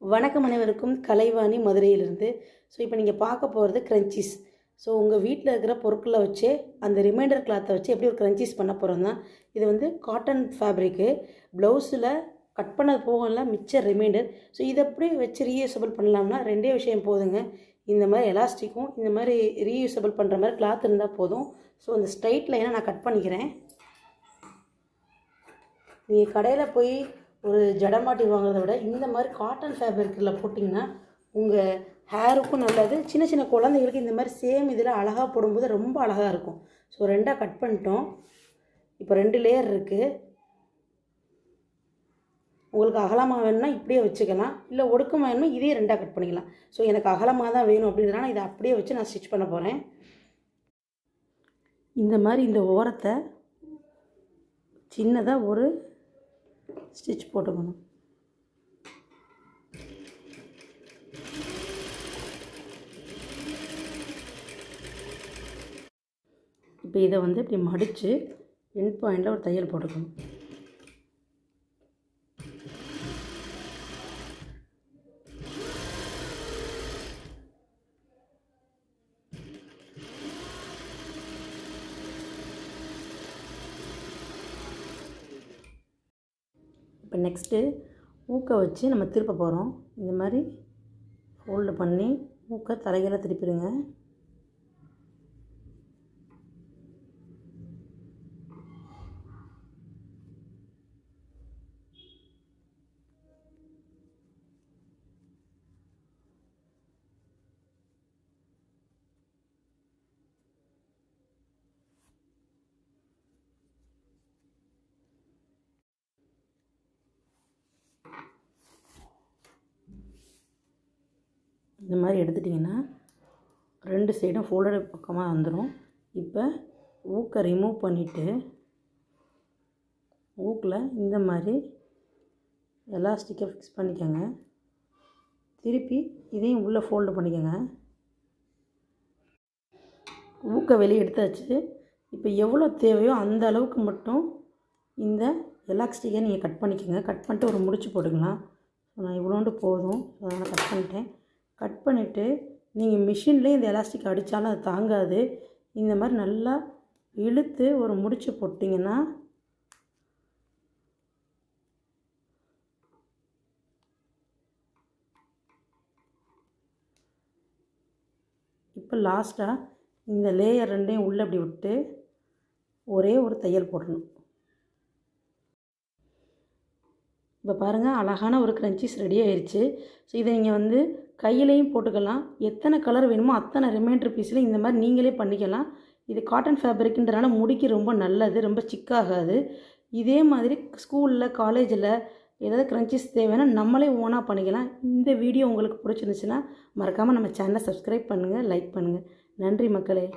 வணக்கம் அனைவருக்கும். கலைவாணி மதுரையிலிருந்து. ஸோ இப்போ நீங்கள் பார்க்க போகிறது க்ரன்ச்சீஸ். ஸோ உங்கள் வீட்டில் இருக்கிற பொருட்களை வச்சு அந்த ரிமைண்டர் கிளாத்தை வச்சு எப்படி ஒரு க்ரன்ச்சீஸ் பண்ண போகிறோம் தான். இது வந்து காட்டன் ஃபேப்ரிக்கு. ப்ளவுஸில் கட் பண்ணது போகலாம் மிச்ச ரிமைண்டர். ஸோ இதை எப்படி வச்சு ரீயூசபிள் பண்ணலாம்னா ரெண்டே விஷயம் போதுங்க. இந்த மாதிரி எலாஸ்டிக்கும் இந்த மாதிரி ரீயூசபிள் பண்ணுற மாதிரி கிளாத் இருந்தால் போதும். ஸோ அந்த ஸ்ட்ரைட் லைனை நான் கட் பண்ணிக்கிறேன். நீங்கள் கடையில் போய் ஒரு ஜடமாட்டி வாங்குறத விட இந்த மாதிரி காட்டன் ஃபேப்ரிக்கில் போட்டிங்கன்னா உங்கள் ஹேருக்கும் நல்லது. சின்ன சின்ன குழந்தைங்களுக்கு இந்த மாதிரி சேம் இதில் அழகாக போடும்போது ரொம்ப அழகாக இருக்கும். ஸோ ரெண்டாக கட் பண்ணிட்டோம். இப்போ 2 லேயர் இருக்குது. உங்களுக்கு அகலமாக வேணும்னா இப்படியே வச்சுக்கலாம், இல்லை ஒடுக்கமாக வேணும்னா இதே 2ஆக கட் பண்ணிக்கலாம். ஸோ எனக்கு அகலமாக தான் வேணும் அப்படின்றதுனால இதை அப்படியே வச்சு நான் ஸ்டிச் பண்ண போகிறேன். இந்த மாதிரி இந்த ஓரத்தை சின்னதாக ஒரு ஸ்டிச் போட்டுக்கணும். இப்போ இதை வந்து இப்படி மடித்து எண்ட் பாயிண்டில் ஒரு தையல் போட்டுக்கணும். இப்போ நெக்ஸ்ட்டு ஊக்க வச்சு நம்ம திருப்ப போகிறோம். இந்த மாதிரி ஃபோல்டு பண்ணி ஊக்க தலைகீழ திருப்பிடுங்க. இந்த மாதிரி எடுத்துட்டிங்கன்னா 2 சைடும் ஃபோல்டட் பக்கமாக வந்துடும். இப்போ ஊக்கை ரிமூவ் பண்ணிவிட்டு ஊக்கில் இந்த மாதிரி எலாஸ்டிக்கை ஃபிக்ஸ் பண்ணிக்கோங்க. திருப்பி இதையும் உள்ளே ஃபோல்டு பண்ணிக்கோங்க. ஊக்கை வெளியே எடுத்தாச்சு. இப்போ எவ்வளோ தேவையோ அந்த அளவுக்கு மட்டும் இந்த எலாஸ்டிக்கை நீங்கள் கட் பண்ணிக்கோங்க. கட் பண்ணிட்டு ஒரு முடிச்சு போட்டுக்கலாம். நான் இவ்வளோண்டு போதும், அதனால் கட் பண்ணிட்டேன். கட் பண்ணிவிட்டு நீங்கள் மிஷின்லேயே இந்த எலாஸ்டிக் அடித்தாலும் அது தாங்காது. இந்த மாதிரி நல்லா இழுத்து ஒரு முடிச்சு போட்டிங்கன்னா இப்போ லாஸ்ட்டாக இந்த லேயர் 2ஐயும் உள்ளே அப்படி விட்டு ஒரே ஒரு தையல் போடணும். இப்போ பாருங்கள், அழகான ஒரு க்ரன்ச்சீஸ் ரெடி ஆயிடுச்சு. ஸோ இதை நீங்கள் வந்து கையிலையும் போட்டுக்கலாம். எத்தனை கலர் வேணுமோ அத்தனை ரிமைண்டர் பீஸ்லையும் இந்த மாதிரி நீங்களே பண்ணிக்கலாம். இது காட்டன் ஃபேப்ரிக்ன்றனால முடிக்கு ரொம்ப நல்லது, ரொம்ப சிக்காகாது. இதே மாதிரி ஸ்கூலில் காலேஜில் ஏதாவது க்ரன்ச்சீஸ் தேவைன்னா நம்மளே ஓனாக பண்ணிக்கலாம். இந்த வீடியோ உங்களுக்கு பிடிச்சிருந்துச்சுன்னா மறக்காமல் நம்ம சேனலை சப்ஸ்கிரைப் பண்ணுங்கள், லைக் பண்ணுங்கள். நன்றி மக்களே.